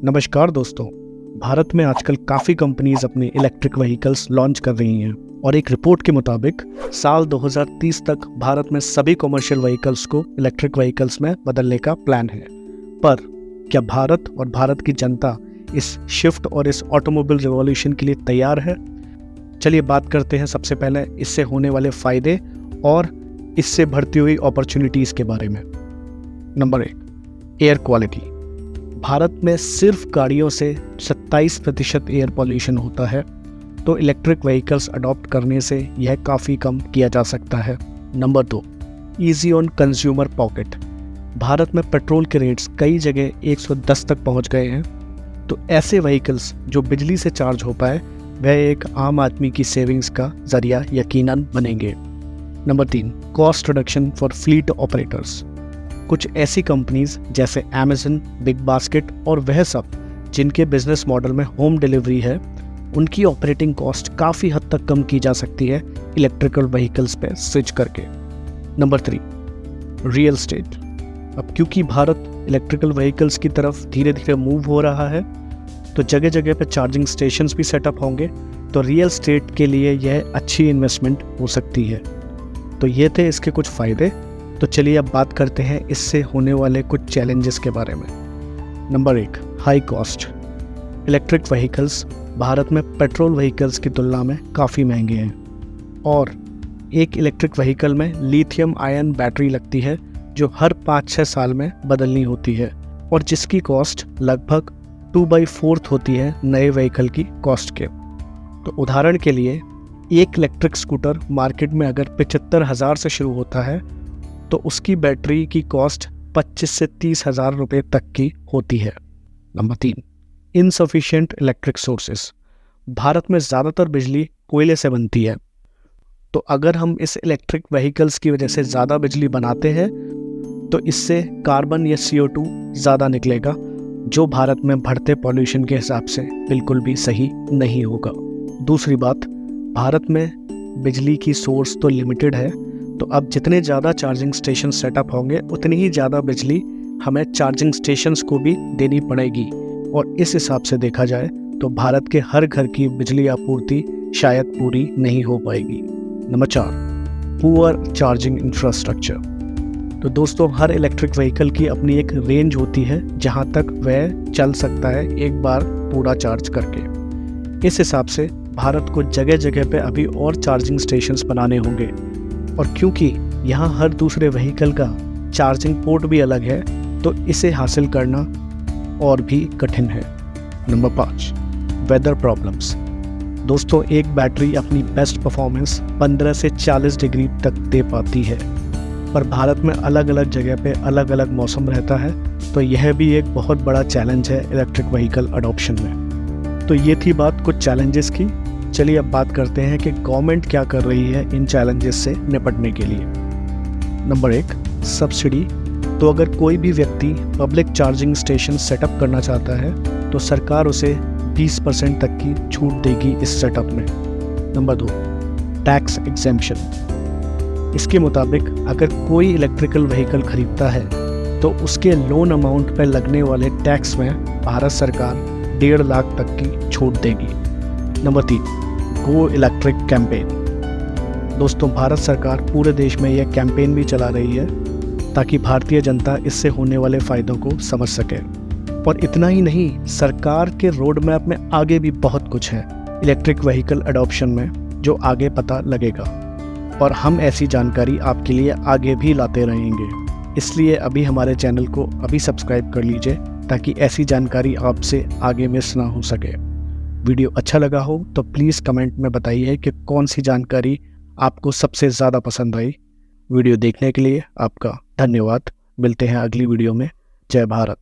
नमस्कार दोस्तों। भारत में आजकल काफ़ी कंपनीज अपने इलेक्ट्रिक व्हीकल्स लॉन्च कर रही हैं और एक रिपोर्ट के मुताबिक साल 2030 तक भारत में सभी कमर्शियल व्हीकल्स को इलेक्ट्रिक व्हीकल्स में बदलने का प्लान है। पर क्या भारत और भारत की जनता इस शिफ्ट और इस ऑटोमोबाइल रिवॉल्यूशन के लिए तैयार है? चलिए बात करते हैं सबसे पहले इससे होने वाले फ़ायदे और इससे बढ़ती हुई अपॉर्चुनिटीज़ के बारे में। Number 1, air quality. भारत में सिर्फ गाड़ियों से 27% एयर पॉल्यूशन होता है, तो इलेक्ट्रिक व्हीकल्स अडॉप्ट करने से यह काफ़ी कम किया जा सकता है। Number 2, easy on consumer pocket. Bharat में पेट्रोल के रेट्स कई जगह 110 तक पहुंच गए हैं, तो ऐसे व्हीकल्स जो बिजली से चार्ज हो पाए वह एक आम आदमी की सेविंग्स का जरिया यकीनन बनेंगे। Number 3, cost reduction for fleet operators. कुछ ऐसी कंपनीज जैसे अमेज़न, बिग बास्केट और वह सब जिनके बिजनेस मॉडल में होम डिलीवरी है, उनकी ऑपरेटिंग कॉस्ट काफ़ी हद तक कम की जा सकती है इलेक्ट्रिकल व्हीकल्स पे स्विच करके। Number 3, real estate. अब क्योंकि भारत इलेक्ट्रिकल व्हीकल्स की तरफ धीरे धीरे मूव हो रहा है, तो जगह जगह पे चार्जिंग स्टेशंस भी सेटअप होंगे, तो रियल एस्टेट के लिए यह अच्छी इन्वेस्टमेंट हो सकती है। तो ये थे इसके कुछ फ़ायदे। तो चलिए अब बात करते हैं इससे होने वाले कुछ चैलेंजेस के बारे में। Number 1, high cost. Electric vehicles Bharat में पेट्रोल व्हीकल्स की तुलना में काफ़ी महंगे हैं और एक इलेक्ट्रिक व्हीकल में लिथियम आयन बैटरी लगती है जो हर 5-6 साल में बदलनी होती है और जिसकी कॉस्ट लगभग 2/4 होती है नए व्हीकल की कॉस्ट के। तो उदाहरण के लिए एक इलेक्ट्रिक स्कूटर मार्केट में अगर 75,000 से शुरू होता है, तो उसकी बैटरी की कॉस्ट 25 से 30,000 रुपये तक की होती है। Number 3, insufficient electric sources. Bharat में ज़्यादातर बिजली कोयले से बनती है, तो अगर हम इस इलेक्ट्रिक व्हीकल्स की वजह से ज़्यादा बिजली बनाते हैं तो इससे कार्बन या CO2 ज़्यादा निकलेगा, जो भारत में बढ़ते पॉल्यूशन के हिसाब से बिल्कुल भी सही नहीं होगा। दूसरी बात, भारत में बिजली की सोर्स तो लिमिटेड है, तो अब जितने ज़्यादा चार्जिंग स्टेशन सेटअप होंगे उतनी ही ज़्यादा बिजली हमें चार्जिंग स्टेशंस को भी देनी पड़ेगी और इस हिसाब से देखा जाए तो भारत के हर घर की बिजली आपूर्ति शायद पूरी नहीं हो पाएगी। Number 4, poor charging infrastructure. तो दोस्तों, हर इलेक्ट्रिक व्हीकल की अपनी एक रेंज होती है जहां तक वह चल सकता है एक बार पूरा चार्ज करके। इस हिसाब से भारत को जगह जगह पे अभी और चार्जिंग स्टेशंस बनाने होंगे और क्योंकि यहाँ हर दूसरे व्हीकल का चार्जिंग पोर्ट भी अलग है, तो इसे हासिल करना और भी कठिन है। Number 5, weather problems. दोस्तों, एक बैटरी अपनी बेस्ट परफॉर्मेंस 15 से 40 डिग्री तक दे पाती है, पर भारत में अलग अलग जगह पे अलग अलग मौसम रहता है, तो यह भी एक बहुत बड़ा चैलेंज है इलेक्ट्रिक व्हीकल अडॉप्शन में। तो ये थी बात कुछ चैलेंजेस की। चलिए अब बात करते हैं कि गवर्नमेंट क्या कर रही है इन चैलेंजेस से निपटने के लिए। Number 1, subsidy. तो अगर कोई भी व्यक्ति पब्लिक चार्जिंग स्टेशन सेटअप करना चाहता है तो सरकार उसे 20% तक की छूट देगी इस सेटअप में। Number 2, tax exemption. इसके मुताबिक अगर कोई इलेक्ट्रिकल व्हीकल खरीदता है तो उसके लोन अमाउंट पर लगने वाले टैक्स में भारत सरकार 1.5 लाख तक की छूट देगी। Number 3, go electric campaign. दोस्तों, भारत सरकार पूरे देश में यह कैंपेन भी चला रही है ताकि भारतीय जनता इससे होने वाले फ़ायदों को समझ सके। और इतना ही नहीं, सरकार के रोड मैप में आगे भी बहुत कुछ है इलेक्ट्रिक व्हीकल अडॉप्शन में जो आगे पता लगेगा और हम ऐसी जानकारी आपके लिए आगे भी लाते रहेंगे। इसलिए अभी हमारे चैनल को अभी सब्सक्राइब कर लीजिए ताकि ऐसी जानकारी आपसे आगे मिस ना हो सके। वीडियो अच्छा लगा हो तो प्लीज़ कमेंट में बताइए कि कौन सी जानकारी आपको सबसे ज़्यादा पसंद आई। वीडियो देखने के लिए आपका धन्यवाद। मिलते हैं अगली वीडियो में। जय भारत।